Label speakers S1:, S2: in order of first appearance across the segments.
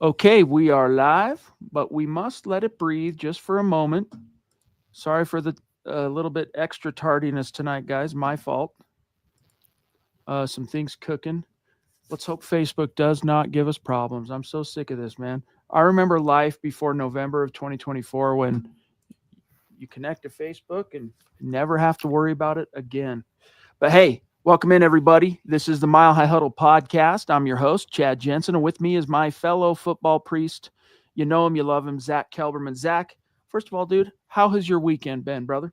S1: Okay, we are live, but we must let it breathe just for a moment. Sorry for the little bit extra tardiness tonight, guys. My fault. Some things cooking. Let's hope Facebook does not give us problems. I'm so sick of this, man. I remember life before November of 2024 when you connect to Facebook and never have to worry about it again. But hey, welcome in, everybody. This is the Mile High Huddle podcast. I'm your host, Chad Jensen, and with me is my fellow football priest. You know him, you love him, Zack Kelberman. Zack, first of all, dude, how has your weekend been, brother?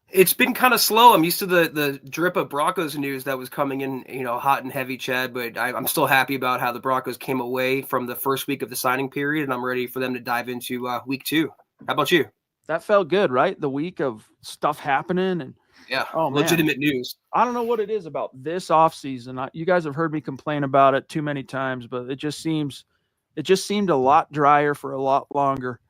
S2: It's been kind of slow. I'm used to the drip of Broncos news that was coming in, hot and heavy, Chad. But I'm still happy about how the Broncos came away from the first week of the signing period, and I'm ready for them to dive into week two. How about you?
S1: That felt good, right? The week of stuff happening, and
S2: Yeah,
S1: oh man,
S2: legitimate news.
S1: I don't know what it is about this offseason. You guys have heard me complain about it too many times, but it just seemed a lot drier for a lot longer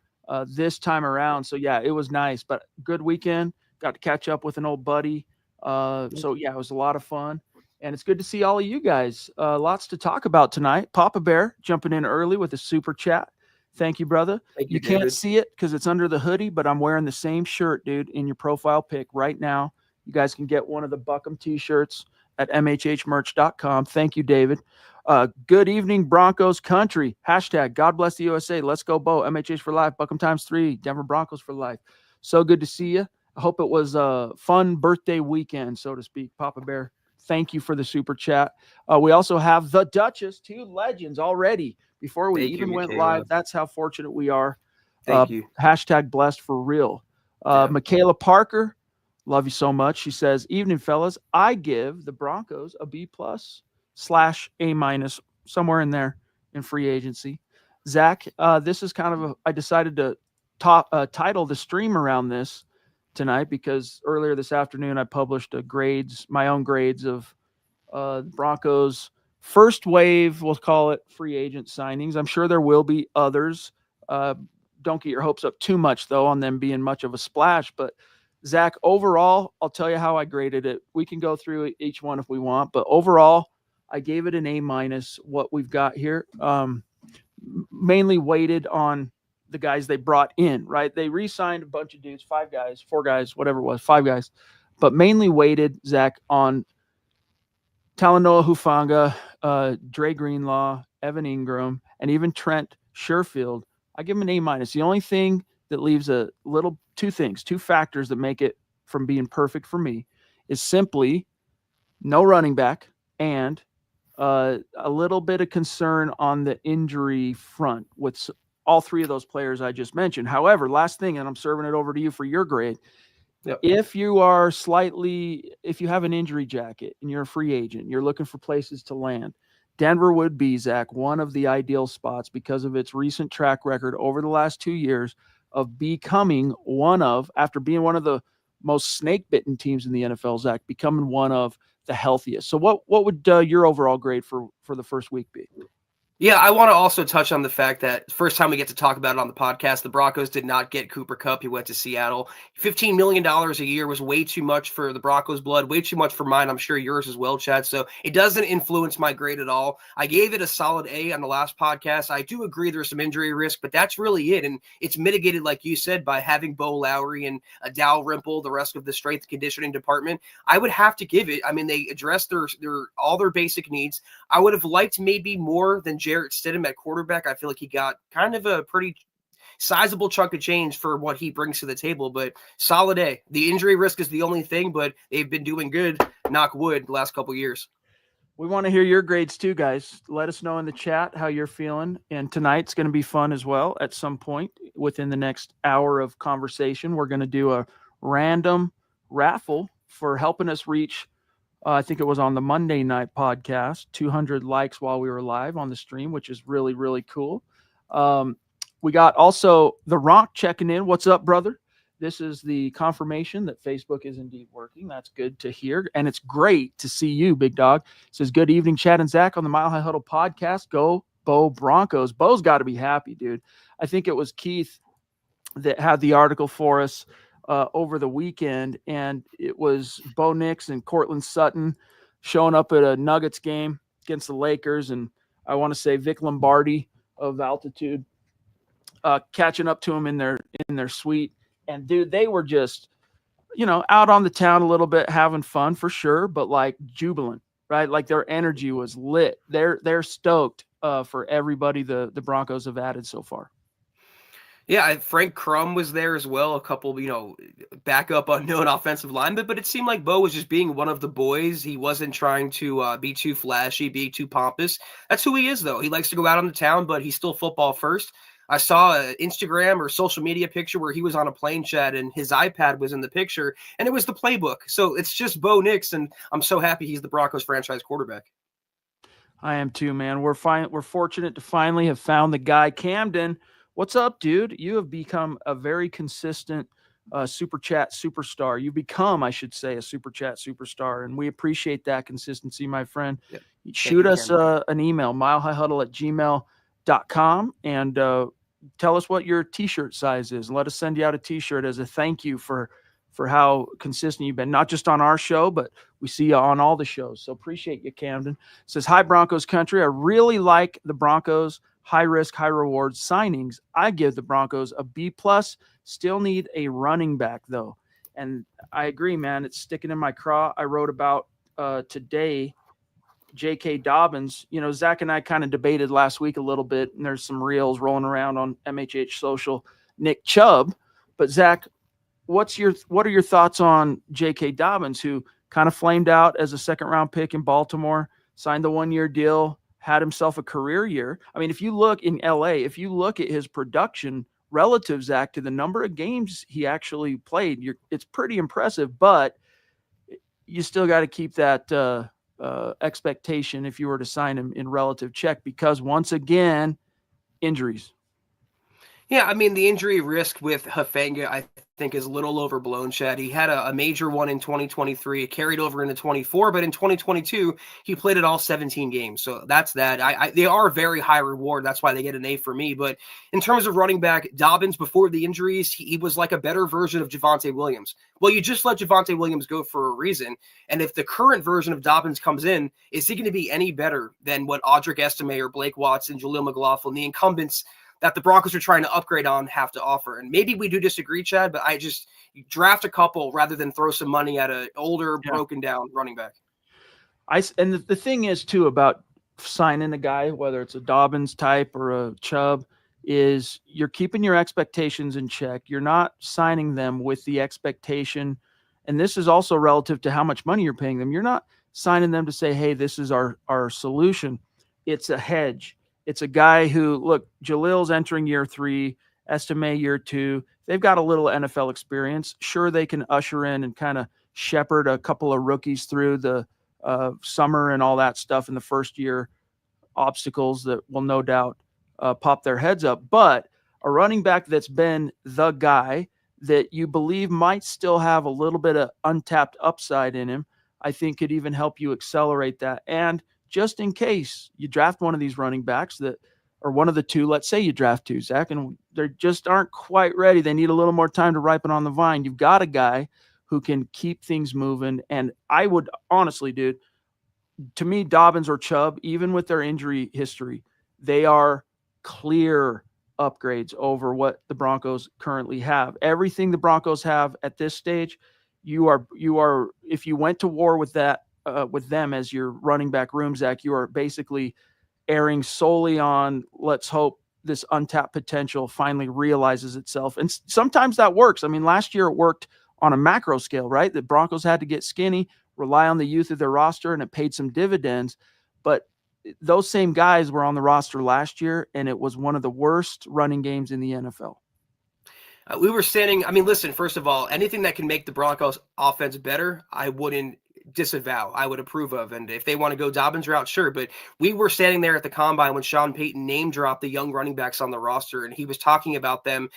S1: this time around. So yeah, it was nice, but good weekend. Got to catch up with an old buddy. So yeah, it was a lot of fun, and it's good to see all of you guys. Lots to talk about tonight. Papa Bear jumping in early with a super chat. Thank you, brother.
S2: Thank you,
S1: You can't
S2: David.
S1: see it because it's under the hoodie, but I'm wearing the same shirt, dude, in your profile pic right now. You guys can get one of the Buckham t-shirts at mhhmerch.com. Thank you, David. Good evening, Broncos country. Hashtag God bless the USA. Let's go, Bo. MHH for life. Buckham times 3. Denver Broncos for life. So good to see you. I hope it was a fun birthday weekend, so to speak. Papa Bear, thank you for the super chat. We also have the Duchess, two legends already before we
S2: Thank you,
S1: even went
S2: Michaela.
S1: live. That's how fortunate we are. Uh,
S2: Thank you.
S1: Hashtag blessed for real.
S2: Yeah.
S1: Michaela Parker, love you so much. She says, "Evening, fellas. I give the Broncos a B plus / A minus, somewhere in there in free agency." Zack, this is kind of I decided to title the stream around this tonight because earlier this afternoon I published my own grades of Broncos first wave, we'll call it free agent signings. I'm sure there will be others. Uh, don't get your hopes up too much though on them being much of a splash. But Zack, overall, I'll tell you how I graded it. We can go through each one if we want, but overall, I gave it an A minus. What we've got here, mainly weighted on the guys they brought in. Right, they re-signed a bunch of dudes, 5 guys, 4 guys, whatever it was, 5 guys, but mainly weighted, Zack, on Talanoa Hufanga, Dre Greenlaw, Evan Ingram, and even Trent Sherfield. I give him an A minus. The only thing that leaves two factors that make it from being perfect for me is simply no running back and a little bit of concern on the injury front with all three of those players I just mentioned. However, last thing, and I'm serving it over to you for your grade.
S2: Yep.
S1: If you have an injury jacket and you're a free agent, you're looking for places to land, Denver would be, Zack, one of the ideal spots because of its recent track record over the last 2 years of becoming after being one of the most snake bitten teams in the NFL, Zack, becoming one of the healthiest. So what would your overall grade for the first week be?
S2: Yeah, I want to also touch on the fact that first time we get to talk about it on the podcast, the Broncos did not get Cooper Kupp. He went to Seattle. $15 million a year was way too much for the Broncos' blood, way too much for mine. I'm sure yours as well, Chad. So it doesn't influence my grade at all. I gave it a solid A on the last podcast. I do agree there's some injury risk, but that's really it. And it's mitigated, like you said, by having Bo Lowry and Dow Rimple, the rest of the strength and conditioning department. I would have to give it. I mean, they addressed their all their basic needs. I would have liked maybe more than Jarrett Stidham at quarterback. I feel like he got kind of a pretty sizable chunk of change for what he brings to the table, but solid A. The injury risk is the only thing, but they've been doing good, knock wood, the last couple of years.
S1: We want to hear your grades too, guys. Let us know in the chat how you're feeling. And tonight's going to be fun as well. At some point within the next hour of conversation, we're going to do a random raffle for helping us reach, I think it was on the Monday night podcast, 200 likes while we were live on the stream, which is really, really cool. We got also the Ronk checking in. What's up, brother? This is the confirmation that Facebook is indeed working. That's good to hear. And it's great to see you, big dog. It says, good evening, Chad and Zack on the Mile High Huddle podcast. Go, Bo Broncos. Bo's got to be happy, dude. I think it was Keith that had the article for us over the weekend, and it was Bo Nix and Cortland Sutton showing up at a Nuggets game against the Lakers. And I want to say Vic Lombardi of altitude, catching up to them in their suite. And dude, they were just, out on the town a little bit, having fun for sure, but like jubilant, right? Like their energy was lit. They're stoked for everybody the Broncos have added so far.
S2: Yeah, Frank Crum was there as well, a couple, backup unknown offensive linemen, but it seemed like Bo was just being one of the boys. He wasn't trying to be too flashy, be too pompous. That's who he is, though. He likes to go out on the town, but he's still football first. I saw an Instagram or social media picture where he was on a plane chat and his iPad was in the picture, and it was the playbook. So it's just Bo Nix, and I'm so happy he's the Broncos franchise quarterback.
S1: I am too, man. We're fortunate to finally have found the guy. Camden, what's up, dude? You have become a very consistent super chat superstar. You become, I should say, a super chat superstar, and we appreciate that consistency, my friend.
S2: Yep.
S1: Shoot us an email, milehighhuddle@gmail.com, and tell us what your t-shirt size is, and let us send you out a t-shirt as a thank you for how consistent you've been, not just on our show, but we see you on all the shows. So appreciate you, Camden. It says, hi, Broncos country. I really like the Broncos high risk, high reward signings. I give the Broncos a B+. Still need a running back, though. And I agree, man. It's sticking in my craw. I wrote about today J.K. Dobbins. Zach and I kind of debated last week a little bit, and there's some reels rolling around on MHH social. Nick Chubb. But, Zach, what are your thoughts on J.K. Dobbins, who kind of flamed out as a second-round pick in Baltimore, signed the one-year deal, had himself a career year? I mean, if you look in L.A., if you look at his production relative, Zach, to the number of games he actually played, it's pretty impressive, but you still got to keep that expectation if you were to sign him in relative check, because, once again, injuries.
S2: Yeah, I mean, the injury risk with Hufanga, I think, is a little overblown, Chad. He had a major one in 2023. It carried over into 24, but in 2022, he played at all 17 games. So that's that. They are very high reward. That's why they get an A for me. But in terms of running back, Dobbins, before the injuries, he was like a better version of Javonte Williams. Well, you just let Javonte Williams go for a reason. And if the current version of Dobbins comes in, is he going to be any better than what Audric Estime or Blake Watson, Jaleel McLaughlin, the incumbents that the Broncos are trying to upgrade on, have to offer? And maybe we do disagree, Chad, but you draft a couple rather than throw some money at an older, broken down running back.
S1: And the thing is, too, about signing a guy, whether it's a Dobbins type or a Chubb, is you're keeping your expectations in check. You're not signing them with the expectation, and this is also relative to how much money you're paying them. You're not signing them to say, hey, this is our solution. It's a hedge. It's a guy who, look, Jalil's entering year 3, Estime year 2. They've got a little NFL experience. Sure, they can usher in and kind of shepherd a couple of rookies through the summer and all that stuff in the first year, obstacles that will no doubt pop their heads up. But a running back that's been the guy that you believe might still have a little bit of untapped upside in him, I think could even help you accelerate that. And just in case you draft one of these running backs or one of the two, let's say you draft 2, Zach, and they just aren't quite ready. They need a little more time to ripen on the vine. You've got a guy who can keep things moving. And I would honestly, dude, to me, Dobbins or Chubb, even with their injury history, they are clear upgrades over what the Broncos currently have. Everything the Broncos have at this stage, you are if you went to war with that, with them as your running back room, Zach, you are basically erring solely on, let's hope this untapped potential finally realizes itself. And sometimes that works. I mean, last year it worked on a macro scale, right? The Broncos had to get skinny, rely on the youth of their roster, and it paid some dividends. But those same guys were on the roster last year, and it was one of the worst running games in the NFL.
S2: We were standing, I mean, listen, first of all, anything that can make the Broncos offense better, I wouldn't disavow. I would approve of. And if they want to go Dobbins route, sure. But we were standing there at the combine when Sean Payton name dropped the young running backs on the roster, and he was talking about them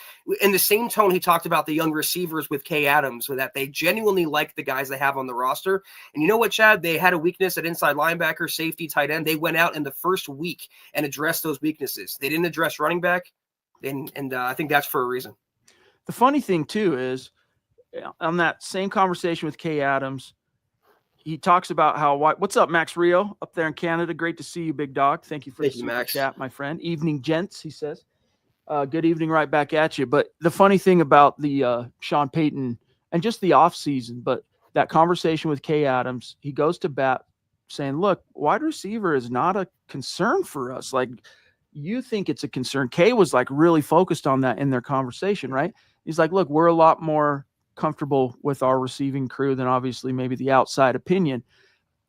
S2: in the same tone he talked about the young receivers with Kay Adams, so that they genuinely like the guys they have on the roster. And you know what, Chad? They had a weakness at inside linebacker, safety, tight end. They went out in the first week and addressed those weaknesses. They didn't address running back, and I think that's for a reason.
S1: The funny thing, too, is on that same conversation with Kay Adams, he talks about how what's up, Max Rio, up there in Canada. Great to see you, big dog. Thank you for the
S2: Thank you,
S1: super
S2: Max.
S1: chat, my friend. Evening, gents, he says. Good evening, right back at you. But the funny thing about the Sean Payton and just the offseason, but that conversation with Kay Adams, he goes to bat saying, look, wide receiver is not a concern for us. Like, you think it's a concern. Kay was like really focused on that in their conversation, right? He's like, look, we're a lot more comfortable with our receiving crew than obviously maybe the outside opinion.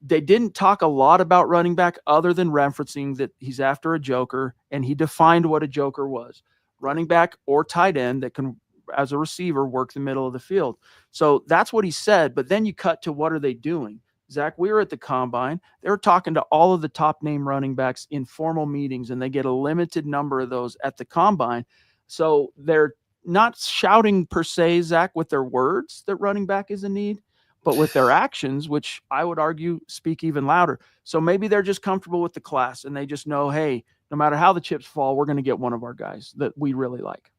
S1: They didn't talk a lot about running back other than referencing that he's after a joker, and he defined what a joker was: running back or tight end that can, as a receiver, work the middle of the field. So that's what he said. But then you cut to what are they doing? Zach, we were at the combine. They were talking to all of the top name running backs in formal meetings, and they get a limited number of those at the combine. So they're not shouting per se, Zach, with their words that running back is a need, but with their actions, which I would argue speak even louder. So maybe they're just comfortable with the class and they just know, hey, no matter how the chips fall, we're going to get one of our guys that we really like.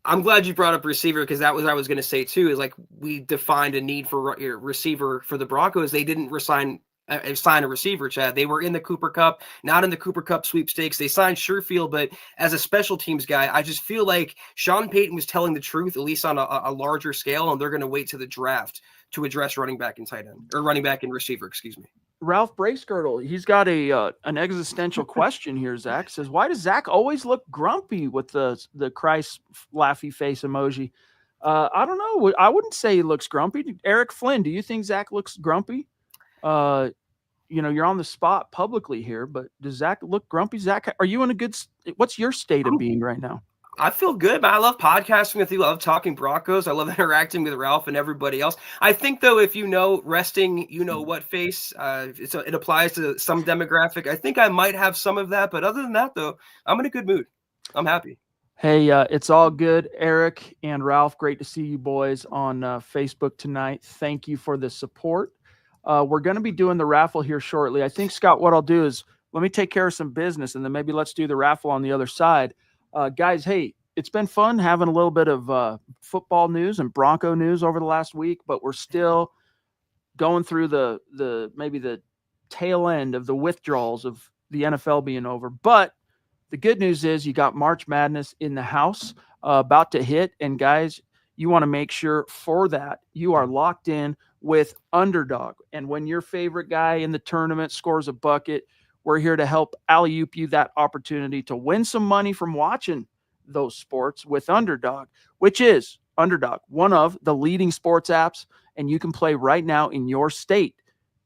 S2: I'm glad you brought up receiver, because that was what I was going to say too. Is like, we defined a need for receiver for the Broncos. They didn't sign a receiver, Chad. They were in the Cooper Cup, not in the Cooper Cup sweepstakes. They signed Sherfield, but as a special teams guy, I just feel like Sean Payton was telling the truth, at least on a larger scale, and they're going to wait to the draft to address running back and tight end, or running back and receiver, excuse me.
S1: Ralph Bracegirdle, he's got an existential question here. Zach says, why does Zach always look grumpy with the Christ laughy face emoji? I don't know. I wouldn't say he looks grumpy. Eric Flynn, do you think Zach looks grumpy? You're on the spot publicly here, but does Zach look grumpy? Zach, are you in a good? What's your state of being right now?
S2: I feel good, man. I love podcasting with you. I love talking Broncos. I love interacting with Ralph and everybody else. I think, though, if you know resting, you know what face, it applies to some demographic. I think I might have some of that. But other than that, though, I'm in a good mood. I'm happy.
S1: Hey, it's all good. Eric and Ralph, great to see you boys on Facebook tonight. Thank you for the support. We're going to be doing the raffle here shortly. I think, Scott, what I'll do is let me take care of some business, and then maybe let's do the raffle on the other side. Guys, hey, it's been fun having a little bit of football news and Bronco news over the last week, but we're still going through maybe the tail end of the withdrawals of the NFL being over. But the good news is you got March Madness in the house about to hit, and guys, you want to make sure for that you are locked in with Underdog. And when your favorite guy in the tournament scores a bucket, we're here to help alley-oop you that opportunity to win some money from watching those sports with Underdog, which is Underdog, one of the leading sports apps, and you can play right now in your state.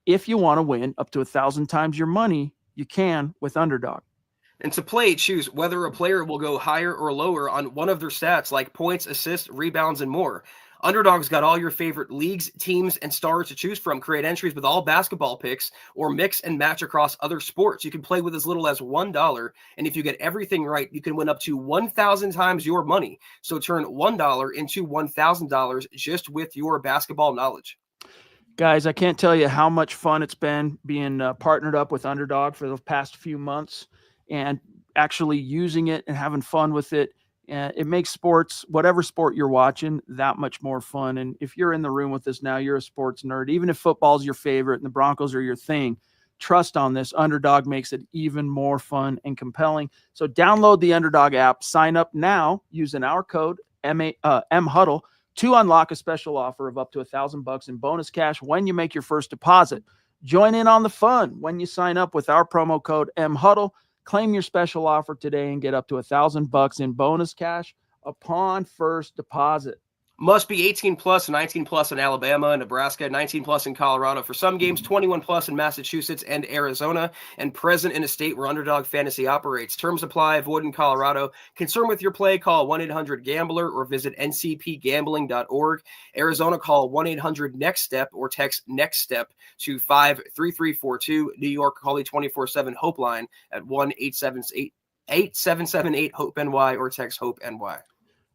S1: If you want to win up to 1,000 times your money, you can with Underdog.
S2: And to play, choose whether a player will go higher or lower on one of their stats, like points, assists, rebounds, and more. Underdog's got all your favorite leagues, teams, and stars to choose from. Create entries with all basketball picks, or mix and match across other sports. You can play with as little as $1, and if you get everything right, you can win up to 1,000 times your money. So turn $1 into $1,000 just with your basketball knowledge.
S1: Guys, I can't tell you how much fun it's been being partnered up with Underdog for the past few months and actually using it and having fun with it. It makes sports, whatever sport you're watching, that much more fun. And if you're in the room with us now, you're a sports nerd. Even if football's your favorite and the Broncos are your thing, trust on this. Underdog makes it even more fun and compelling. So download the Underdog app, sign up now using our code MHuddle to unlock a special offer of up to $1,000 in bonus cash when you make your first deposit. Join in on the fun when you sign up with our promo code MHuddle. Claim your special offer today and get up to $1,000 in bonus cash upon first deposit.
S2: Must be 18 plus, 19 plus in Alabama and Nebraska, 19 plus in Colorado for some games, 21 plus in Massachusetts and Arizona, and present in a state where Underdog Fantasy operates. Terms apply. Void in Colorado. Concerned with your play, call 1-800-GAMBLER or visit ncpgambling.org. Arizona, call 1-800-NEXT-STEP or text NEXT STEP to 53342. New York, call the 24/7 Hope line at 1-877-8-HOPE-NY or text HOPE-NY.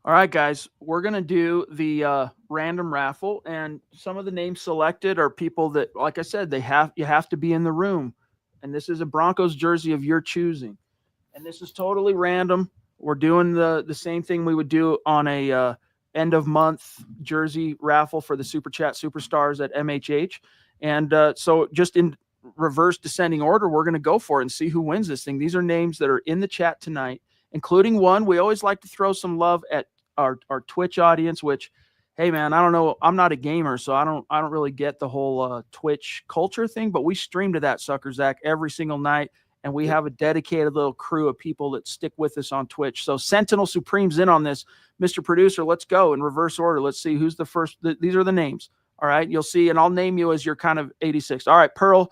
S1: All right, guys, we're going to do the random raffle, and some of the names selected are people that, like I said, you have to be in the room, and this is a Broncos jersey of your choosing, and this is totally random. We're doing the same thing we would do on a end of month jersey raffle for the Super Chat Superstars at MHH, And so just in reverse descending order, we're going to go for it and see who wins this thing. These are names that are in the chat tonight, including one. We always like to throw some love at our Twitch audience, which, hey man, I don't know. I'm not a gamer, so I don't really get the whole Twitch culture thing, but we stream to that sucker, Zach, every single night. And we have a dedicated little crew of people that stick with us on Twitch. So Sentinel Supreme's in on this. Mr. Producer, let's go in reverse order. Let's see who's the first. These are the names. All right. You'll see, and I'll name you as your kind of 86. All right. Pearl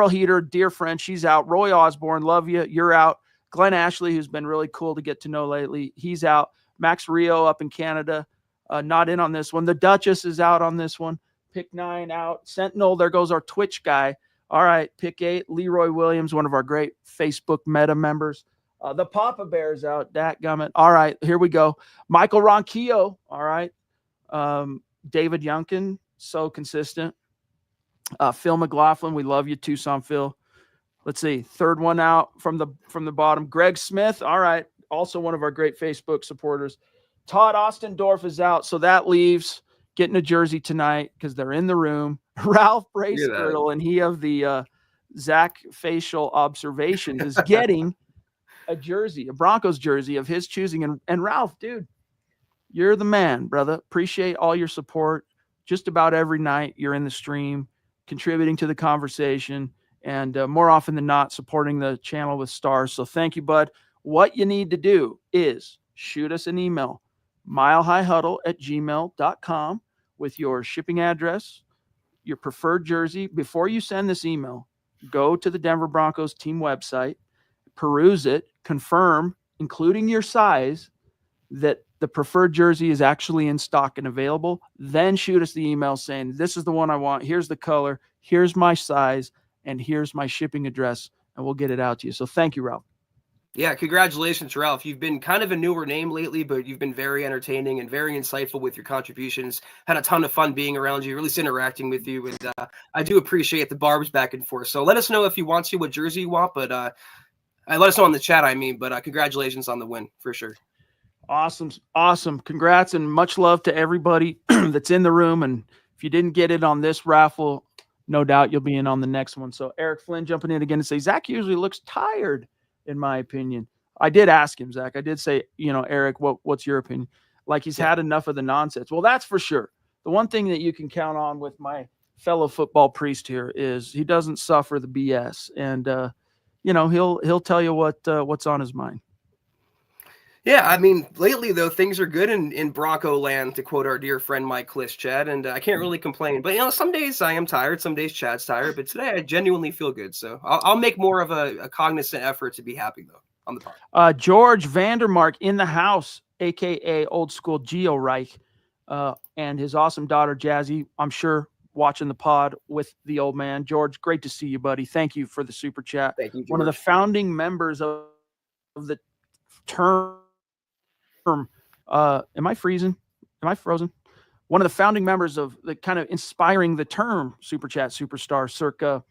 S1: Heater, dear friend, she's out. Roy Osborne, love you. You're out. Glenn Ashley, who's been really cool to get to know lately, he's out. Max Rio up in Canada, not in on this one. The Duchess is out on this one. Pick 9 out. Sentinel, there goes our Twitch guy. All right, pick 8, Leroy Williams, one of our great Facebook meta members. The Papa Bear's out, Dat Gummit. All right, here we go. Michael Ronquillo, all right. David Youngkin, so consistent. Phil McLaughlin, we love you, Tucson Phil. Let's see, third one out from the bottom. Greg Smith, all right, also one of our great Facebook supporters. Todd Ostendorf is out, so that leaves getting a jersey tonight because they're in the room. Ralph Bracegirdle, and he of the Zach facial observations is getting a jersey, a Broncos jersey of his choosing. And Ralph, dude, you're the man, brother. Appreciate all your support. Just about every night you're in the stream, contributing to the conversation, and more often than not, supporting the channel with stars. So thank you, bud. What you need to do is shoot us an email, milehighhuddle@gmail.com, with your shipping address, your preferred jersey. Before you send this email, go to the Denver Broncos team website, peruse it, confirm, including your size, that the preferred jersey is actually in stock and available. Then shoot us the email saying, this is the one I want. Here's the color. Here's my size. And here's my shipping address. And we'll get it out to you. So thank you, Ralph.
S2: Yeah, congratulations, Ralph. You've been kind of a newer name lately, but you've been very entertaining and very insightful with your contributions. Had a ton of fun being around you, really interacting with you, and I do appreciate the barbs back and forth. So let us know if you want to, what jersey you want, but let us know in the chat, but congratulations on the win, for sure.
S1: Awesome. Congrats, and much love to everybody that's in the room. And if you didn't get it on this raffle, no doubt you'll be in on the next one. So Eric Flynn jumping in again and say, Zach usually looks tired, in my opinion. I did ask him, Zach. I did say, Eric, what's your opinion? Like he's had enough of the nonsense. Well, that's for sure. The one thing that you can count on with my fellow football priest here is he doesn't suffer the BS, and he'll tell you what's on his mind.
S2: Yeah, lately, though, things are good in Bronco land, to quote our dear friend Mike Kliss, Chad, and I can't really complain. But, some days I am tired, some days Chad's tired, but today I genuinely feel good. So I'll make more of a cognizant effort to be happy, though, on the pod.
S1: George Vandermark in the house, a.k.a. Old School Geo Reich, and his awesome daughter, Jazzy, I'm sure, watching the pod with the old man. George, great to see you, buddy. Thank you for the super chat.
S2: Thank you, George.
S1: One of the founding members of the term. Am I freezing? Am I frozen? One of the founding members of the kind of inspiring the term Super Chat Superstar circa,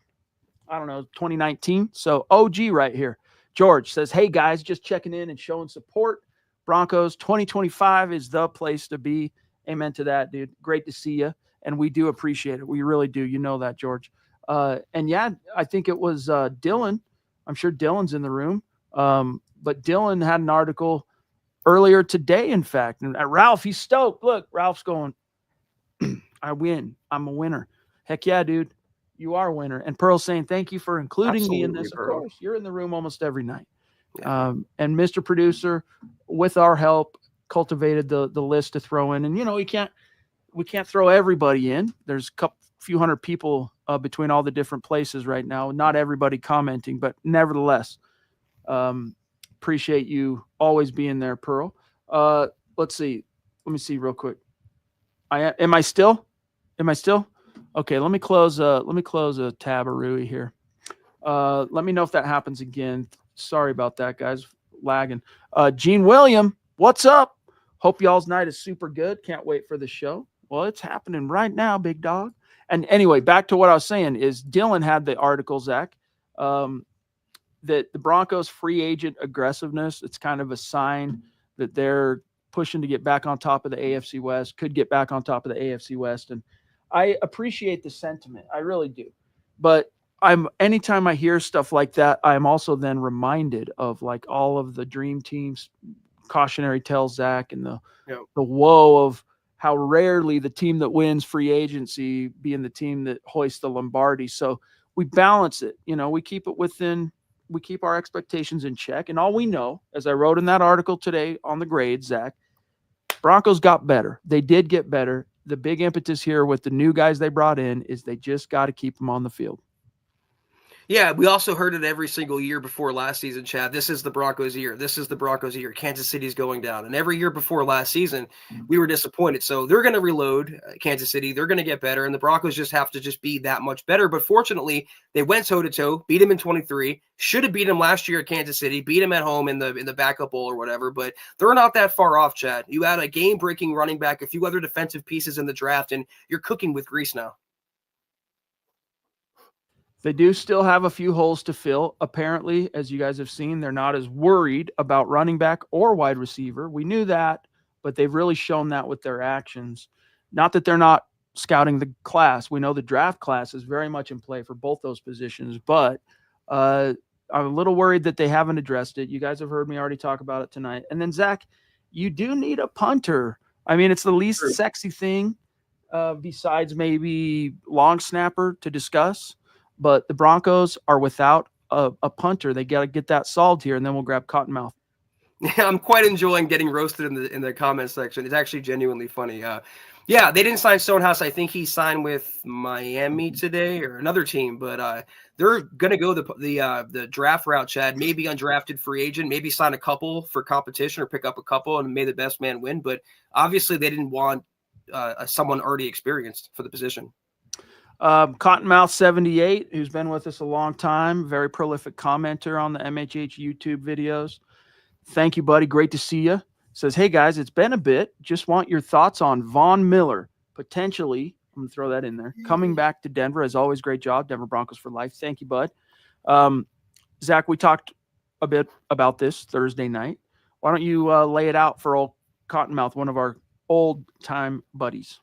S1: 2019. So OG right here. George says, hey guys, just checking in and showing support. Broncos 2025 is the place to be. Amen to that, dude. Great to see you. And we do appreciate it. We really do. You know that, George. And yeah, I think it was Dylan. I'm sure Dylan's in the room. But Dylan had an article earlier today, in fact. And Ralph, he's stoked. Look, Ralph's going, I win. I'm a winner. Heck yeah, dude. You are a winner. And Pearl's saying, thank you for including me in this.
S2: Pearl.
S1: Of course, you're in the room almost every night. Yeah. And Mr. Producer, with our help, cultivated the list to throw in. And, we can't throw everybody in. There's a few hundred people between all the different places right now. Not everybody commenting, but nevertheless, appreciate you always being there, Pearl. Let's see. Let me see real quick. Am I still? Okay, let me close a tab here. Let me know if that happens again. Sorry about that, guys. Lagging. Gene William, what's up? Hope y'all's night is super good. Can't wait for the show. Well, it's happening right now, big dog. And anyway, back to what I was saying is Dylan had the article, Zach, that the Broncos free agent aggressiveness, it's kind of a sign that they're pushing to get back on top of the AFC West, could get back on top of the AFC West. And I appreciate the sentiment. I really do. But I'm anytime I hear stuff like that, I'm also then reminded of like all of the dream teams cautionary tales, Zach, and
S2: You
S1: the woe of how rarely the team that wins free agency being the team that hoists the Lombardi. So we balance it. We keep it within, we keep our expectations in check. And all we know, as I wrote in that article today on the grades, Zach, Broncos got better. They did get better. The big impetus here with the new guys they brought in is they just got to keep them on the field.
S2: Yeah, we also heard it every single year before last season, Chad. This is the Broncos' year. This is the Broncos' year. Kansas City's going down. And every year before last season, we were disappointed. So they're going to reload Kansas City. They're going to get better. And the Broncos just have to just be that much better. But fortunately, they went toe-to-toe, beat him in 23. Should have beat him last year at Kansas City, beat him at home in the backup bowl or whatever. But they're not that far off, Chad. You add a game-breaking running back, a few other defensive pieces in the draft, and you're cooking with grease now.
S1: They do still have a few holes to fill. Apparently, as you guys have seen, they're not as worried about running back or wide receiver. We knew that, but they've really shown that with their actions. Not that they're not scouting the class. We know the draft class is very much in play for both those positions, but I'm a little worried that they haven't addressed it. You guys have heard me already talk about it tonight. And then, Zach, you do need a punter. I mean, it's the least sexy thing besides maybe long snapper to discuss. But the Broncos are without a punter. They got to get that solved here, and then we'll grab Cottonmouth.
S2: Yeah, I'm quite enjoying getting roasted in the comment section. It's actually genuinely funny. Yeah, they didn't sign Stonehouse. I think he signed with Miami today or another team, but they're gonna go the draft route, Chad. Maybe undrafted free agent, maybe sign a couple for competition or pick up a couple and may the best man win. But obviously, they didn't want someone already experienced for the position.
S1: Cottonmouth 78, who's been with us a long time, very prolific commenter on the MHH YouTube videos. Thank you, buddy. Great to see you. Says, hey guys, it's been a bit. Just want your thoughts on Von Miller potentially. I'm gonna throw that in there. Coming back to Denver, as always, great job. Denver Broncos for life. Thank you, bud. Zach, we talked a bit about this Thursday night. Why don't you lay it out for old Cottonmouth, one of our old time buddies?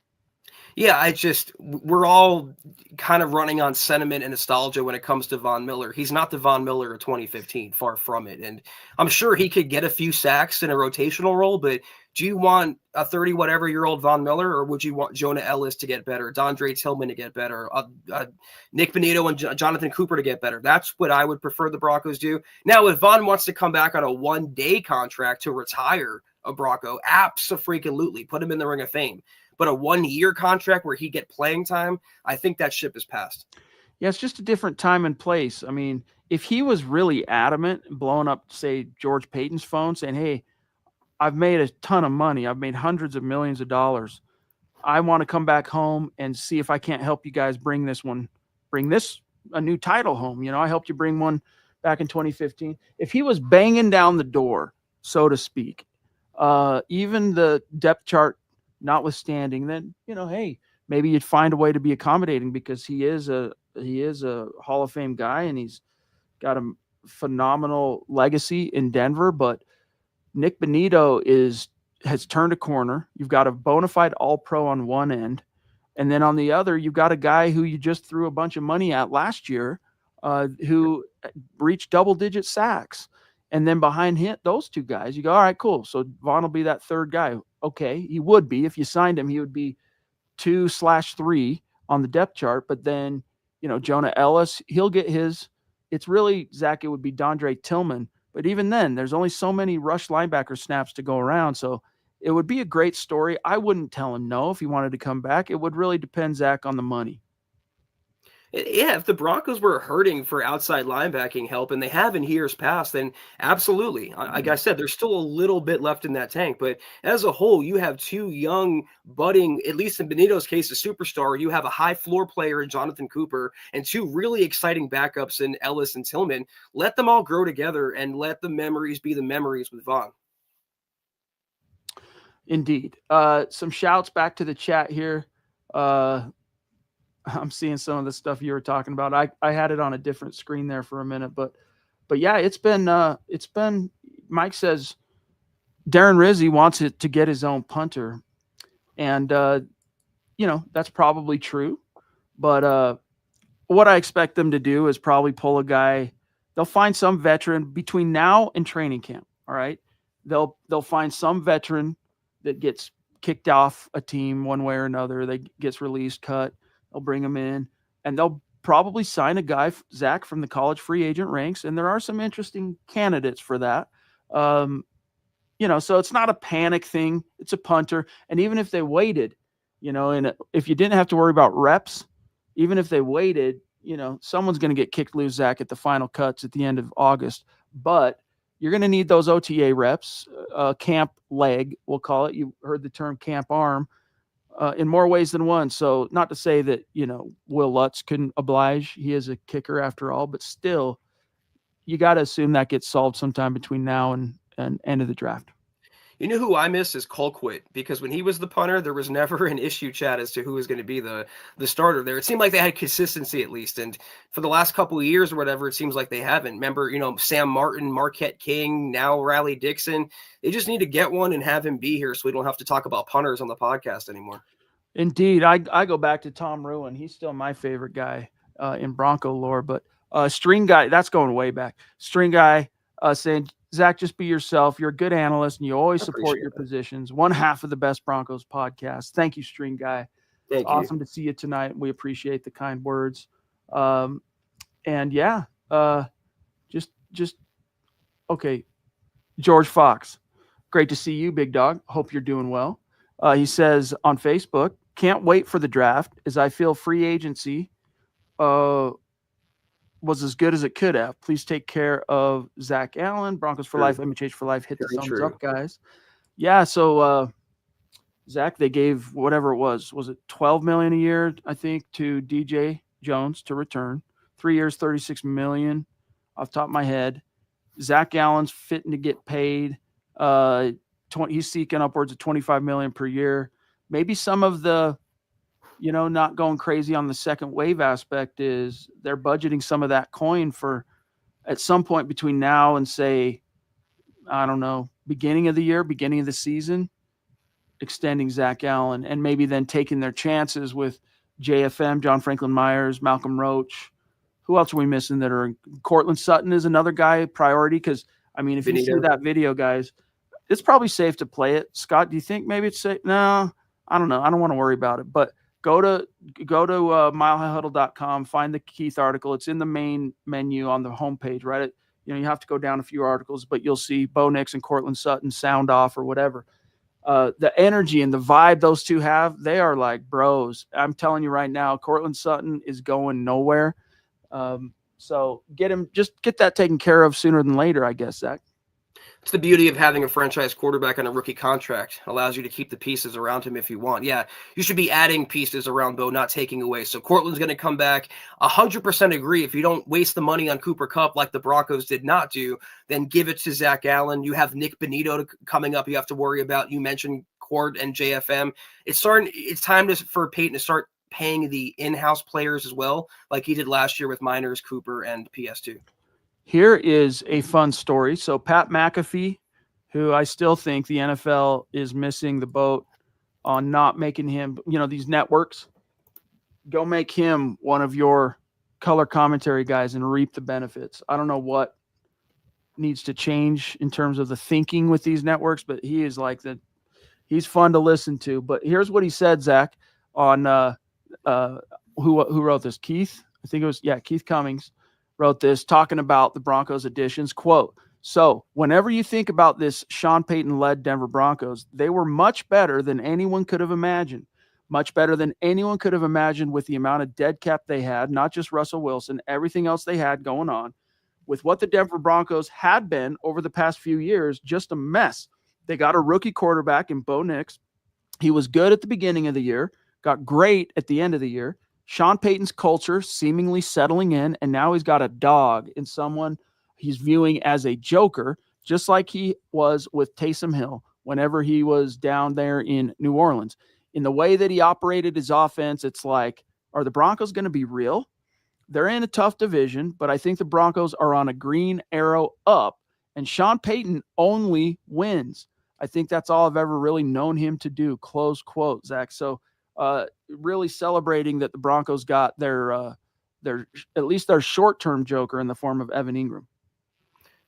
S2: Yeah, we're all kind of running on sentiment and nostalgia when it comes to Von Miller. He's not the Von Miller of 2015, far from it. And I'm sure he could get a few sacks in a rotational role, but do you want a 30-whatever-year-old Von Miller, or would you want Jonah Ellis to get better, Dondre Tillman to get better, Nick Bonito and Jonathan Cooper to get better? That's what I would prefer the Broncos do. Now, if Von wants to come back on a one-day contract to retire a Bronco, abso-freaking-lutely, put him in the Ring of Fame. But a 1-year contract where he get playing time, I think that ship has passed.
S1: Yeah, it's just a different time and place. I mean, if he was really adamant, blowing up, say, George Payton's phone saying, hey, I've made a ton of money. I've made hundreds of millions of dollars. I want to come back home and see if I can't help you guys bring a new title home. I helped you bring one back in 2015. If he was banging down the door, so to speak, even the depth chart notwithstanding, then hey, maybe you'd find a way to be accommodating because he is a Hall of Fame guy and he's got a phenomenal legacy in Denver. But Nick Bonito has turned a corner. You've got a bona fide All-Pro on one end, and then on the other, you've got a guy who you just threw a bunch of money at last year, who reached double-digit sacks. And then behind him, those two guys, you go, all right, cool. So Vaughn will be that third guy. Okay, he would be. If you signed him, he would be 2/3 on the depth chart. But then, Jonah Ellis, he'll get his. It's really, Zach, it would be Dondre Tillman. But even then, there's only so many rush linebacker snaps to go around. So it would be a great story. I wouldn't tell him no if he wanted to come back. It would really depend, Zach, on the money.
S2: Yeah, if the Broncos were hurting for outside linebacking help, and they have in years past, then absolutely. Like I said, there's still a little bit left in that tank. But as a whole, you have two young, budding, at least in Benito's case, a superstar. You have a high floor player in Jonathan Cooper and two really exciting backups in Ellis and Tillman. Let them all grow together and let the memories be the memories with Vaughn.
S1: Indeed. Some shouts back to the chat here. I'm seeing some of the stuff you were talking about. I had it on a different screen there for a minute, but yeah, it's been Mike says Darren Rizzi wants it to get his own punter. And that's probably true. But what I expect them to do is probably pull a guy. They'll find some veteran between now and training camp. All right, they'll find some veteran that gets kicked off a team one way or another. They gets released, cut. They'll bring him in, and they'll probably sign a guy, Zach, from the college free agent ranks. And there are some interesting candidates for that. Um, so it's not a panic thing. It's a punter. And even if they waited, and if you didn't have to worry about reps, even if they waited, someone's going to get kicked loose, Zach, at the final cuts at the end of August. But you're going to need those OTA reps, camp leg, we'll call it. You heard the term camp arm, in more ways than one. So not to say that, Will Lutz couldn't oblige. He is a kicker after all, but still, you got to assume that gets solved sometime between now and end of the draft.
S2: You know who I miss is Colquitt, because when he was the punter, there was never an issue, Chad, as to who was going to be the starter there. It seemed like they had consistency at least, and for the last couple of years or whatever, it seems like they haven't. Remember, Sam Martin, Marquette King, now Riley Dixon. They just need to get one and have him be here so we don't have to talk about punters on the podcast anymore.
S1: Indeed, I go back to Tom Ruin. He's still my favorite guy in Bronco lore, but String Guy, that's going way back. String Guy saying, Zach, just be yourself. You're a good analyst, and you always support your positions. One half of the Best Broncos podcast. Thank you, String Guy. It's awesome to see you tonight. We appreciate the kind words. And yeah, just okay. George Fox, great to see you, big dog. Hope you're doing well. He says on Facebook, can't wait for the draft as I feel free agency was as good as it could have. Please take care of Zach Allen, Broncos for life, MHH for life. Hit the thumbs up, guys. Yeah, so Zach, they gave whatever it was it $12 million a year, I think, to DJ Jones to return. 3 years, $36 million off the top of my head. Zach Allen's fitting to get paid. He's seeking upwards of $25 million per year. Maybe some of the not going crazy on the second wave aspect is they're budgeting some of that coin for at some point between now and say, I don't know, beginning of the year, beginning of the season, extending Zach Allen, and maybe then taking their chances with JFM, John Franklin Myers, Malcolm Roach. Who else are we missing that are Cortland Sutton is another guy priority. Cause I mean, if you see that video, guys, it's probably safe to play it. Scott, do you think maybe it's safe? No, I don't know. I don't want to worry about it, but go to milehighhuddle.com, find the Keith article. It's in the main menu on the homepage, right? You have to go down a few articles, but you'll see Bo Nix and Cortland Sutton sound off or whatever. The energy and the vibe those two have, they are like bros. I'm telling you right now, Cortland Sutton is going nowhere. So get that taken care of sooner than later, I guess, Zach.
S2: It's the beauty of having a franchise quarterback on a rookie contract. Allows you to keep the pieces around him if you want. Yeah, you should be adding pieces around Bo, not taking away. So Cortland's going to come back. 100% agree. If you don't waste the money on Cooper Kupp like the Broncos did not do, then give it to Zach Allen. You have Nick Benito coming up you have to worry about. You mentioned Cord and JFM. It's time for Peyton to start paying the in-house players as well, like he did last year with Miners, Cooper, and PS2.
S1: Here is a fun story. So Pat McAfee, who I still think the NFL is missing the boat on not making him, these networks, go make him one of your color commentary guys and reap the benefits. I don't know what needs to change in terms of the thinking with these networks, but he is he's fun to listen to. But here's what he said, Zach, on who wrote this? Keith? I think it was, Keith Cummings wrote this, talking about the Broncos additions. Quote, so whenever you think about this Sean Payton-led Denver Broncos, they were much better than anyone could have imagined. Much better than anyone could have imagined with the amount of dead cap they had, not just Russell Wilson, everything else they had going on. With what the Denver Broncos had been over the past few years, just a mess. They got a rookie quarterback in Bo Nix. He was good at the beginning of the year, got great at the end of the year. Sean Payton's culture seemingly settling in, and now he's got a dog in someone he's viewing as a joker, just like he was with Taysom Hill whenever he was down there in New Orleans. In the way that he operated his offense, it's like, are the Broncos going to be real? They're in a tough division, but I think the Broncos are on a green arrow up, and Sean Payton only wins. I think that's all I've ever really known him to do, close quote, Zach. So really celebrating that the Broncos got their at least their short-term joker in the form of Evan Ingram.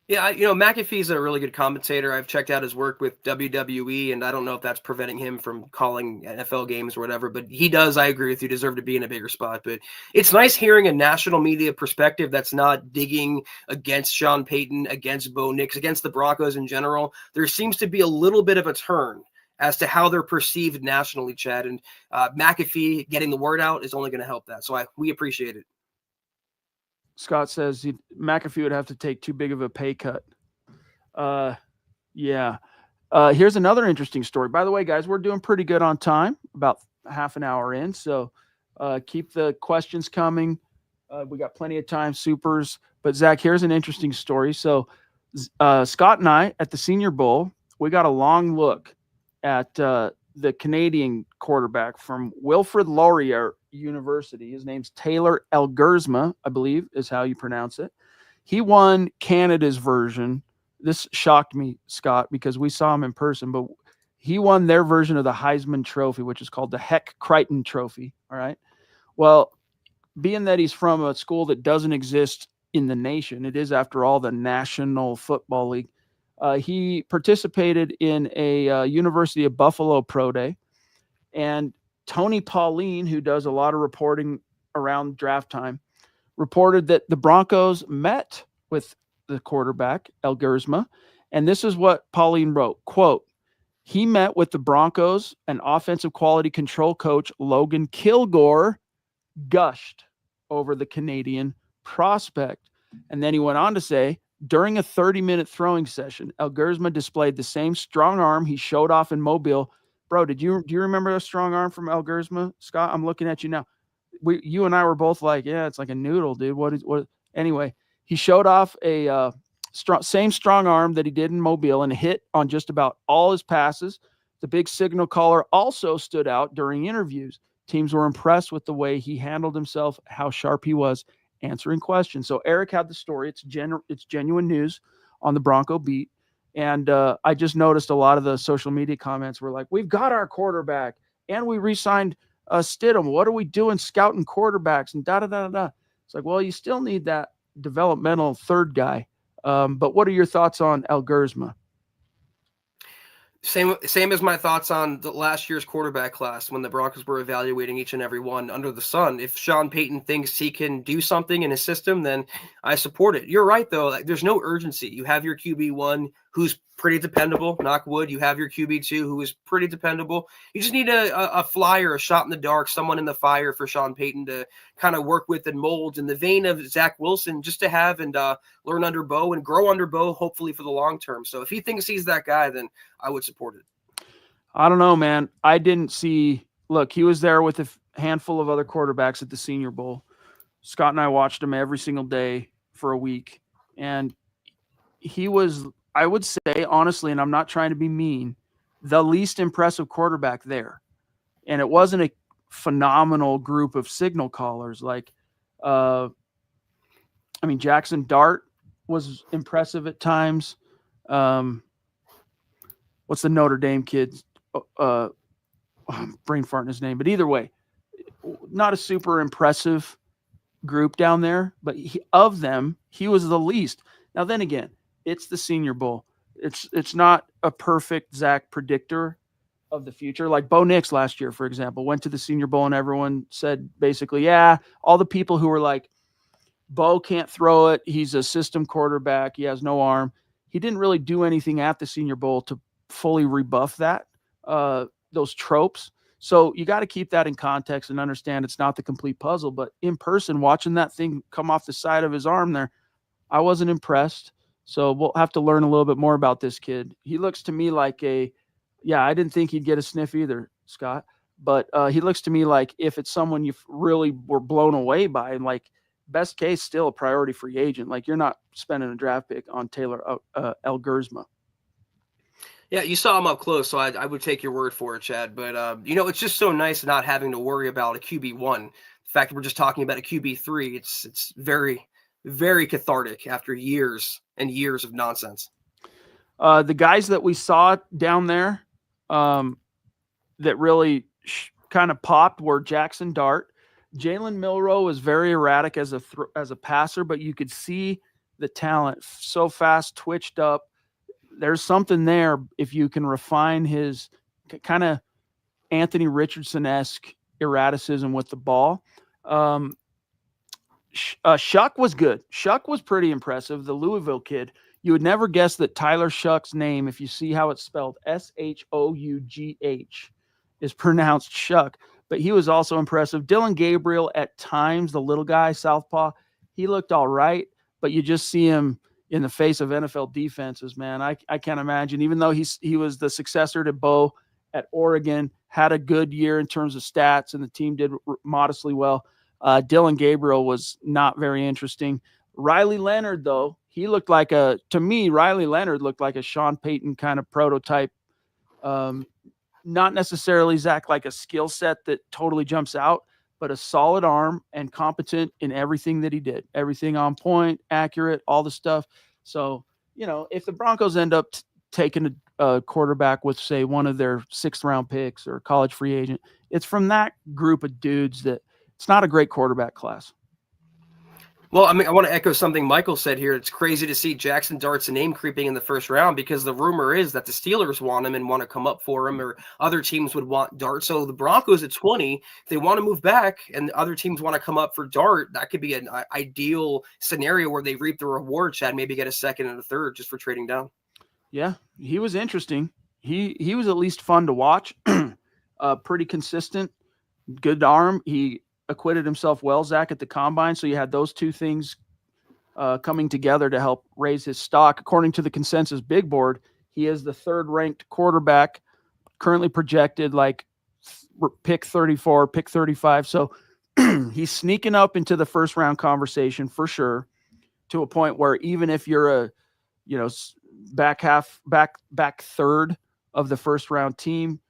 S2: Yeah, McAfee's a really good commentator. I've checked out his work with WWE, and I don't know if that's preventing him from calling NFL games or whatever, but he does, I agree with you, deserve to be in a bigger spot. But it's nice hearing a national media perspective that's not digging against Sean Payton, against Bo Nix, against the Broncos in general. There seems to be a little bit of a turn as to how they're perceived nationally, Chad, and McAfee getting the word out is only going to help that. So we appreciate it.
S1: Scott says McAfee would have to take too big of a pay cut. Yeah. Here's another interesting story. By the way, guys, we're doing pretty good on time, about half an hour in. So keep the questions coming. We got plenty of time, supers. But Zach, here's an interesting story. So Scott and I at the Senior Bowl, we got a long look at the Canadian quarterback from Wilfrid Laurier University. His name's Taylor Elgersma, I believe is how you pronounce it. He won Canada's version. This shocked me, Scott, because we saw him in person, but he won their version of the Heisman Trophy, which is called the Heck Crichton Trophy. All right. Well, being that he's from a school that doesn't exist in the nation, it is, after all, the National Football League. He participated in a University of Buffalo Pro Day, and Tony Pauline, who does a lot of reporting around draft time, reported that the Broncos met with the quarterback, Elgersma, and this is what Pauline wrote, quote, "He met with the Broncos and offensive quality control coach Logan Kilgore gushed over the Canadian prospect." And then he went on to say, during a 30-minute throwing session, Elgersma displayed the same strong arm he showed off in Mobile. Bro, do you remember a strong arm from Elgersma? Scott, I'm looking at you now. You and I were both like, yeah, it's like a noodle, dude. What? Anyway, he showed off a same strong arm that he did in Mobile and hit on just about all his passes. The big signal caller also stood out during interviews. Teams were impressed with the way he handled himself, how sharp he was answering questions. So Eric had the story. It's genuine news on the Bronco beat. And I just noticed a lot of the social media comments were like, we've got our quarterback and we re-signed Stidham. What are we doing scouting quarterbacks and da-da-da-da-da. It's like, well, you still need that developmental third guy. But what are your thoughts on Elgersma?
S2: Same as my thoughts on the last year's quarterback class when the Broncos were evaluating each and every one under the sun. If Sean Payton thinks he can do something in his system, then I support it. You're right, though. Like, there's no urgency. You have your QB1 who's pretty dependable, knock wood. You have your QB2 who is pretty dependable. You just need a flyer, a shot in the dark, someone in the fire for Sean Payton to kind of work with and mold in the vein of Zach Wilson, just to have and learn under Bo and grow under Bo, hopefully for the long term. So if he thinks he's that guy, then I would support it.
S1: I don't know, man. I didn't see. Look, he was there with a handful of other quarterbacks at the Senior Bowl. Scott and I watched him every single day for a week, and he was, I would say, honestly, and I'm not trying to be mean, the least impressive quarterback there. And it wasn't a phenomenal group of signal callers. Like, Jackson Dart was impressive at times. What's the Notre Dame kid? Brain fart in his name. But either way, not a super impressive group down there. But of them, he was the least. Now, then again, it's the Senior Bowl. It's not a perfect Zach predictor of the future. Like Bo Nix last year, for example, went to the Senior Bowl and everyone said basically, yeah, all the people who were like, Bo can't throw it. He's a system quarterback. He has no arm. He didn't really do anything at the Senior Bowl to fully rebuff that, those tropes. So you got to keep that in context and understand it's not the complete puzzle. But in person, watching that thing come off the side of his arm there, I wasn't impressed. So we'll have to learn a little bit more about this kid. He looks to me like I didn't think he'd get a sniff either, Scott. But he looks to me like if it's someone you really were blown away by, and like best case, still a priority free agent. Like you're not spending a draft pick on Taylor Elgersma.
S2: Yeah, you saw him up close, so I would take your word for it, Chad. But, it's just so nice not having to worry about a QB1. The fact that we're just talking about a QB3, it's very, very cathartic after years and years of nonsense.
S1: The guys that we saw down there that really kind of popped were Jackson Dart. Jalen Milroe was very erratic as a passer, but you could see the talent, so fast, twitched up. There's something there if you can refine his kind of Anthony Richardson-esque erraticism with the ball. Shuck was good. Shuck was pretty impressive. The Louisville kid. You would never guess that Tyler Shuck's name, if you see how it's spelled, Shough, is pronounced Shuck. But he was also impressive. Dylan Gabriel at times, the little guy, southpaw, he looked all right, but you just see him in the face of NFL defenses, man. I can't imagine, even though he was the successor to Bo at Oregon, had a good year in terms of stats, and the team did modestly well. Dylan Gabriel was not very interesting. Riley Leonard, though, Riley Leonard looked like a Sean Payton kind of prototype. Not necessarily, Zach, like a skill set that totally jumps out, but a solid arm and competent in everything that he did. Everything on point, accurate, all the stuff. So, if the Broncos end up taking a quarterback with, say, one of their 6th-round picks or college free agent, it's from that group of dudes that it's not a great quarterback class.
S2: Well, I mean, I want to echo something Michael said here. It's crazy to see Jackson Dart's name creeping in the first round, because the rumor is that the Steelers want him and want to come up for him, or other teams would want Dart. So the Broncos at 20, if they want to move back and other teams want to come up for Dart, that could be an ideal scenario where they reap the reward, Chad, maybe get a 2nd and a 3rd just for trading down.
S1: Yeah, he was interesting. He was at least fun to watch. Pretty consistent, good arm. He acquitted himself well, Zach, at the combine. So you had those two things coming together to help raise his stock. According to the consensus big board, he is the 3rd-ranked quarterback, currently projected like pick 34, pick 35. So he's sneaking up into the first-round conversation for sure, to a point where even if you're a back 3rd of the first-round team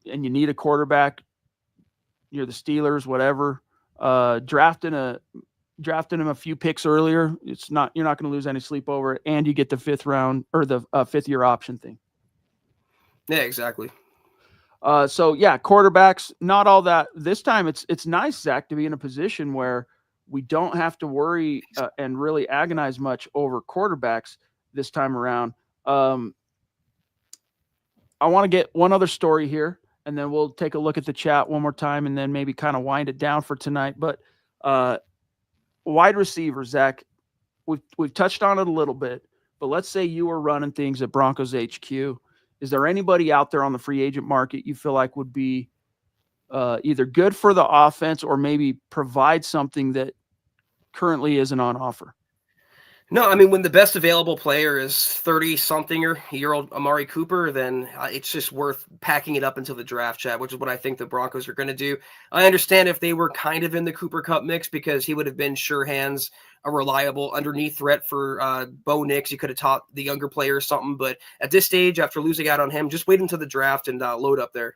S1: and you need a quarterback, you're the Steelers, whatever, drafting him a few picks earlier, you're not going to lose any sleep over it, and you get the 5th round or the 5th-year option thing.
S2: Yeah, exactly.
S1: So yeah, quarterbacks, not all that. This time it's nice, Zach, to be in a position where we don't have to worry and really agonize much over quarterbacks this time around. I want to get one other story here, and then we'll take a look at the chat one more time, and then maybe kind of wind it down for tonight. But wide receiver, Zach, we've touched on it a little bit, but let's say you were running things at Broncos HQ. Is there anybody out there on the free agent market you feel like would be either good for the offense or maybe provide something that currently isn't on offer?
S2: No, I mean, when the best available player is 30-something-year-old Amari Cooper, then it's just worth packing it up until the draft, Chad, which is what I think the Broncos are going to do. I understand if they were kind of in the Cooper Kupp mix, because he would have been sure hands, a reliable underneath threat for Bo Nix. You could have taught the younger players something, but at this stage, after losing out on him, just wait until the draft and load up there.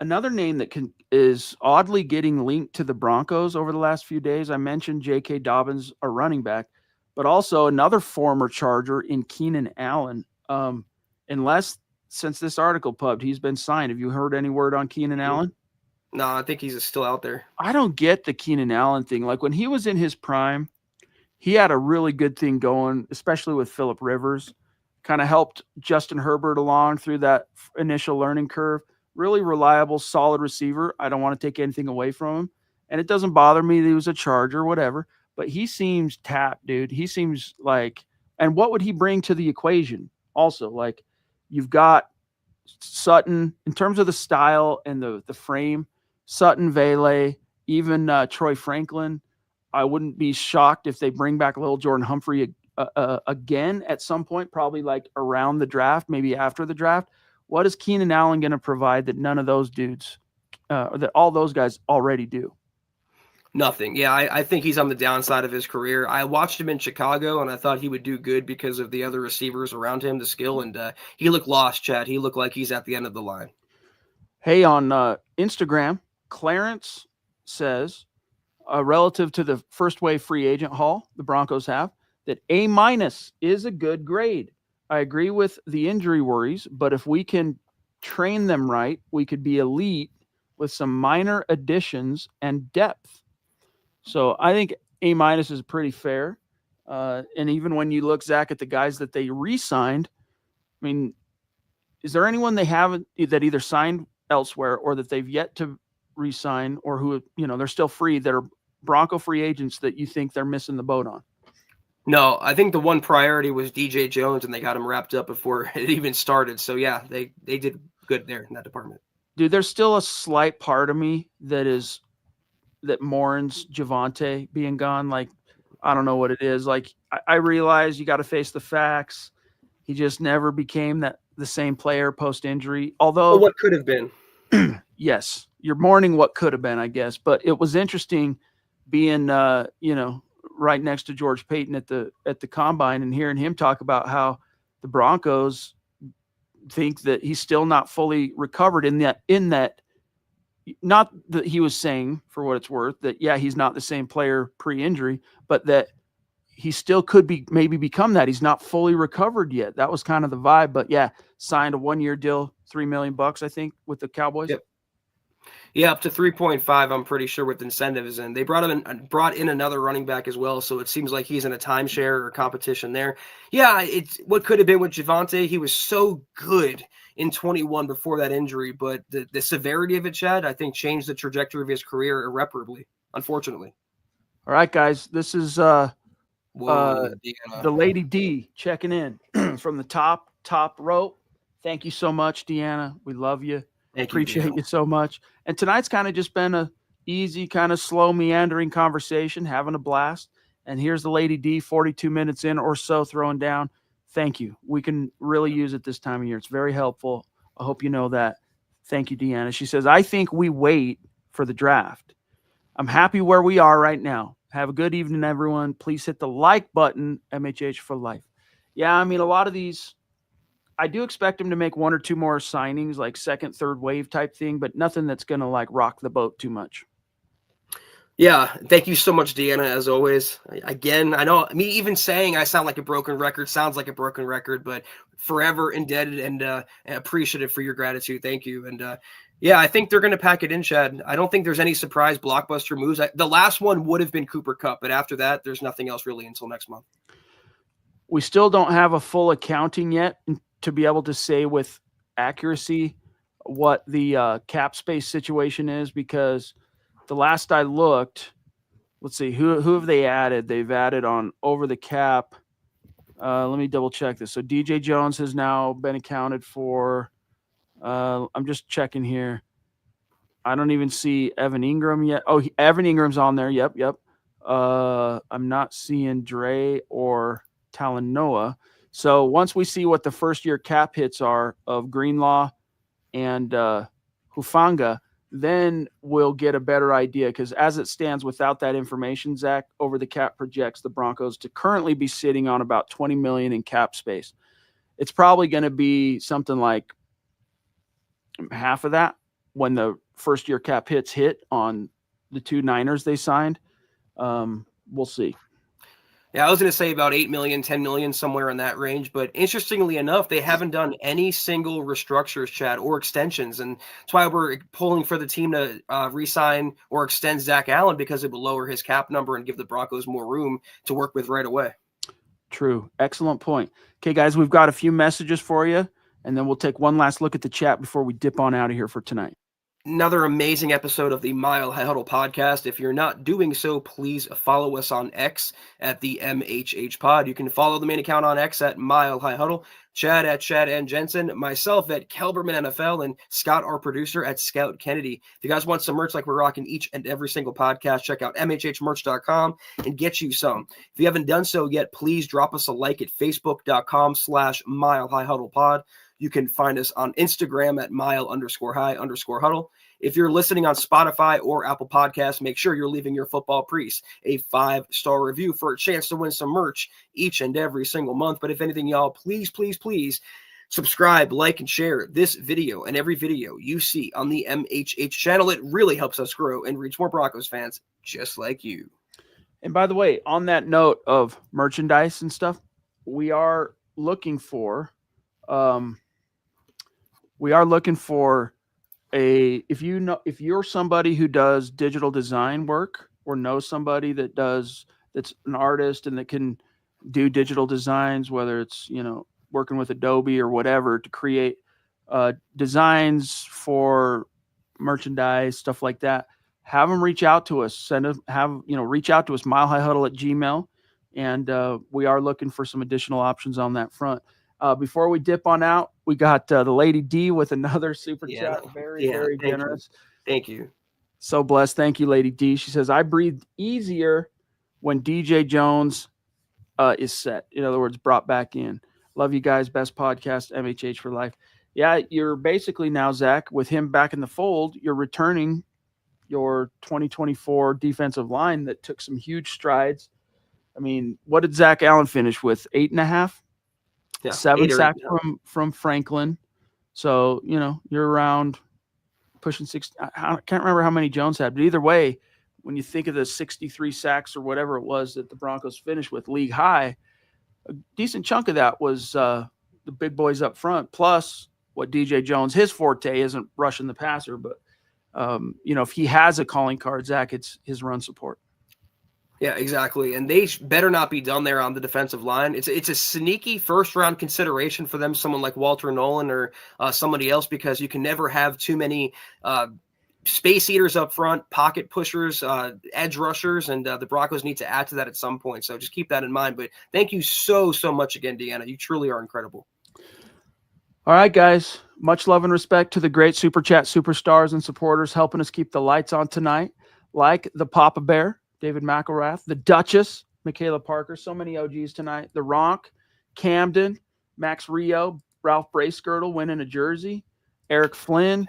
S1: Another name that is oddly getting linked to the Broncos over the last few days, I mentioned J.K. Dobbins, a running back, but also another former Charger in Keenan Allen. Unless, since this article pubbed, he's been signed. Have you heard any word on Keenan Allen?
S2: No, I think he's still out there.
S1: I don't get the Keenan Allen thing. Like, when he was in his prime, he had a really good thing going, especially with Phillip Rivers. Kind of helped Justin Herbert along through that initial learning curve. Really reliable, solid receiver. I don't want to take anything away from him. And it doesn't bother me that he was a Charger, whatever. But he seems tapped, dude. He seems like, and what would he bring to the equation? Also, like, you've got Sutton in terms of the style and the frame. Sutton, Vele, even Troy Franklin. I wouldn't be shocked if they bring back Lil Jordan Humphrey again at some point, probably like around the draft, maybe after the draft. What is Keenan Allen going to provide that none of those dudes, that all those guys already do?
S2: Nothing. Yeah, I think he's on the downside of his career. I watched him in Chicago, and I thought he would do good because of the other receivers around him, the skill, and he looked lost, Chad. He looked like he's at the end of the line.
S1: Hey, on Instagram, Clarence says, relative to the first wave free agent haul the Broncos have, that A- is a good grade. I agree with the injury worries, but if we can train them right, we could be elite with some minor additions and depth. So I think A minus is pretty fair. And even when you look, Zach, at the guys that they re-signed, I mean, is there anyone they haven't that either signed elsewhere or that they've yet to re-sign, or who they're still free, that are Bronco free agents that you think they're missing the boat on?
S2: No, I think the one priority was DJ Jones, and they got him wrapped up before it even started. So yeah, they did good there in that department.
S1: Dude, there's still a slight part of me that mourns Javonte being gone. Like, I don't know what it is. Like, I realize you got to face the facts. He just never became the same player post injury. Although,
S2: what could have been.
S1: Yes, you're mourning what could have been, I guess. But it was interesting being, right next to George Payton at the combine and hearing him talk about how the Broncos think that he's still not fully recovered in that. Not that he was saying, for what it's worth, that, yeah, he's not the same player pre-injury, but that he still could maybe become that. He's not fully recovered yet. That was kind of the vibe. But yeah, signed a 1-year deal, $3 million, I think, with the Cowboys.
S2: Yep. Yeah, up to 3.5, I'm pretty sure, with incentives. And they brought in another running back as well. So it seems like he's in a timeshare or competition there. Yeah, it's what could have been with Javonte. He was so good in 21 before that injury, but the severity of it, Chad, I think changed the trajectory of his career irreparably, unfortunately.
S1: All right, guys, this is the Lady D checking in from the top rope. Thank you so much, Deanna. We love you. Appreciate you so much. And tonight's kind of just been a easy, kind of slow, meandering conversation, having a blast. And here's the Lady D, 42 minutes in or so, throwing down. Thank you. We can really use it this time of year. It's very helpful. I hope you know that. Thank you, Deanna. She says, I think we wait for the draft. I'm happy where we are right now. Have a good evening, everyone. Please hit the like button, MHH for life. Yeah, I mean, a lot of these, I do expect him to make 1 or 2 more signings, like second, third wave type thing, but nothing that's going to like rock the boat too much.
S2: Yeah, thank you so much, Deanna, as always. Again, I know me even saying I sound like a broken record sounds like a broken record, but forever indebted and appreciative for your gratitude. Thank you. And yeah, I think they're going to pack it in, Chad. I don't think there's any surprise blockbuster moves. The last one would have been Cooper Kupp, but after that, there's nothing else really until next month.
S1: We still don't have a full accounting yet to be able to say with accuracy what the cap space situation is, because the last I looked, let's see, who have they added? They've added on over the cap. Let me double check this. So DJ Jones has now been accounted for. I'm just checking here. I don't even see Evan Ingram yet. Oh, Evan Ingram's on there. Yep. I'm not seeing Dre or Talanoa. So once we see what the first year cap hits are of Greenlaw and Hufanga, then we'll get a better idea, because as it stands without that information, Zach, over the cap projects the Broncos to currently be sitting on about $20 million in cap space. It's probably going to be something like half of that when the first year cap hit on the 2 Niners they signed. We'll see.
S2: Yeah, I was going to say about 8 million, 10 million, somewhere in that range. But interestingly enough, they haven't done any single restructures, Chad, or extensions. And that's why we're pulling for the team to re-sign or extend Zach Allen, because it will lower his cap number and give the Broncos more room to work with right away.
S1: True. Excellent point. Okay, guys, we've got a few messages for you, and then we'll take one last look at the chat before we dip on out of here for tonight.
S2: Another amazing episode of the Mile High Huddle podcast. If you're not doing so, please follow us on X at the MHH Pod. You can follow the main account on X at Mile High Huddle, Chad at Chad and Jensen, myself at Kelberman NFL, and Scott, our producer, at Scout Kennedy. If you guys want some merch like we're rocking each and every single podcast, check out mhhmerch.com and get you some. If you haven't done so yet, please drop us a like at facebook.com/Mile High Huddle Pod. You can find us on Instagram at mile_high_huddle. If you're listening on Spotify or Apple Podcasts, make sure you're leaving your football priest a 5-star review for a chance to win some merch each and every single month. But if anything, y'all, please subscribe, like, and share this video and every video you see on the MHH channel. It really helps us grow and reach more Broncos fans just like you.
S1: And by the way, on that note of merchandise and stuff, we are looking for if you're somebody who does digital design work or knows somebody that's an artist and that can do digital designs, whether it's working with Adobe or whatever to create designs for merchandise, stuff like that, have them reach out to us. Reach out to us, milehighhuddle@gmail, and we are looking for some additional options on that front. Before we dip on out, we got the Lady D with another super chat. Very generous.
S2: Thank you.
S1: So blessed. Thank you, Lady D. She says, I breathed easier when DJ Jones is set. In other words, brought back in. Love you guys. Best podcast, MHH for life. Yeah, you're basically now, Zach, with him back in the fold, you're returning your 2024 defensive line that took some huge strides. I mean, what did Zach Allen finish with? 8.5?
S2: Yeah,
S1: 7 sacks from Franklin. So, you're around pushing 6. I can't remember how many Jones had, but either way, when you think of the 63 sacks or whatever it was that the Broncos finished with league high, a decent chunk of that was the big boys up front, plus what DJ Jones, his forte isn't rushing the passer, but if he has a calling card, Zach, it's his run support.
S2: Yeah, exactly. And they better not be done there on the defensive line. It's a sneaky first-round consideration for them, someone like Walter Nolan or somebody else, because you can never have too many space eaters up front, pocket pushers, edge rushers, and the Broncos need to add to that at some point. So just keep that in mind. But thank you so much again, Deanna. You truly are incredible.
S1: All right, guys. Much love and respect to the great Super Chat superstars and supporters helping us keep the lights on tonight, like the Papa Bear, David McElrath, the Duchess, Michaela Parker, so many OGs tonight. The Ronk, Camden, Max Rio, Ralph Bracegirdle winning a jersey, Eric Flynn,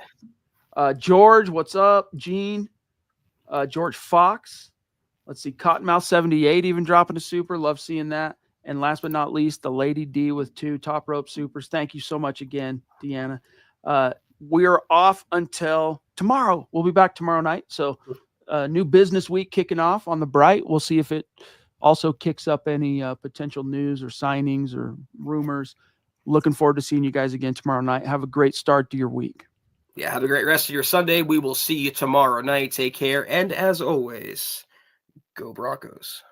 S1: George, what's up? Gene, George Fox. Let's see, Cottonmouth 78 even dropping a super. Love seeing that. And last but not least, the Lady D with 2 top rope supers. Thank you so much again, Deanna. We're off until tomorrow. We'll be back tomorrow night. So new business week kicking off on the Bright. We'll see if it also kicks up any potential news or signings or rumors. Looking forward to seeing you guys again tomorrow night. Have a great start to your week.
S2: Yeah, have a great rest of your Sunday. We will see you tomorrow night. Take care. And as always, go Broncos.